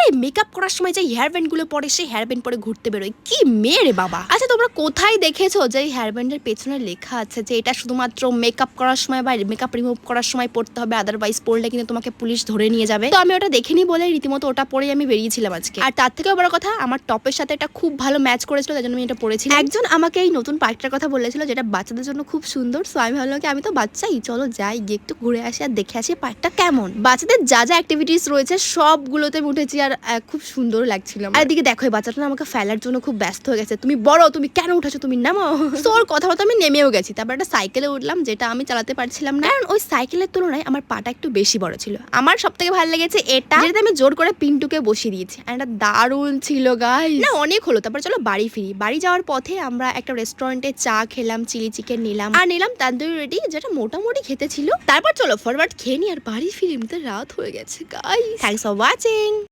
এই মেকআপ করার সময় যে হেয়ার ব্যান্ড গুলো পরে সেই হেয়ার ব্যান্ড পরে ঘুরতে বেরোয়, কি মেয়ে রে বাবা। আচ্ছা তোমরা কোথায় দেখেছো যে এই হেয়ার ব্যান্ডের পেছনে লেখা আছে যে এটা শুধুমাত্র মেকআপ করার সময় বা মেকআপ রিমুভ করার সময় পড়তে হবে, আদারওয়াইজ পড়লে কিন্তু তোমাকে পুলিশ ধরে নিয়ে যাবে। তো আমি ওটা দেখিনি বলে রীতিমতো ওটা পরেই আমি বেরিয়েছিলাম আজকে। আর তার থেকেও বড় কথা, আমার টপের সাথে এটা খুব ভালো ম্যাচ করেছিল, তাই জন্য আমি এটা পরেছিলাম। একজন আমাকে এই নতুন পার্কটার কথা বলেছিল যেটা বাচ্চাদের জন্য খুব সুন্দর। সো আমি ভাবলাম কি আমি তো বাচ্চাই, চলো যাই গিয়ে একটু ঘুরে আসি আর দেখে আসি পার্কটা কেমন। বাচ্চাদের যা যা অ্যাক্টিভিটিস রয়েছে সবগুলোতে উঠেছি আর খুব সুন্দর লাগছিল। আর এদিকে দেখো এই বাচ্চাটা আমাকে ফেলার জন্য খুব ব্যস্ত হয়ে গেছে, তুমি বড়, তুমি কেন উঠেছো, তুমি নামো। তো ওর কথা বলতে আমি নেমেও গেছি। তারপর একটা সাইকেলে উঠলাম যেটা আমি চালাতে পারছিলাম না, কারণ ওই সাইকেলের তুলনায় আমার পাটা একটু বেশি বড় ছিল। আমার সব থেকে ভালো লেগেছে এটা, যেটাতে আমি জোর করে পিন্টুকে বসিয়ে দিয়েছি। আর এটা দারুণ ছিল গাইস। না অনেক হলো, তারপর চলো বাড়ি ফিরি। বাড়ি যাওয়ার পথে আমরা একটা রেস্টুরেন্টে চা খেলাম, চিলি চিকেন নিলাম আর নিলাম তান্দুরি রুটি, যেটা মোটামুটি খেতে ছিল। তারপর চলো ফরওয়ার্ড খেয়ে নি আর বাড়ি ফিরি। রাত হয়ে গেছে গাইস। Thanks for watching.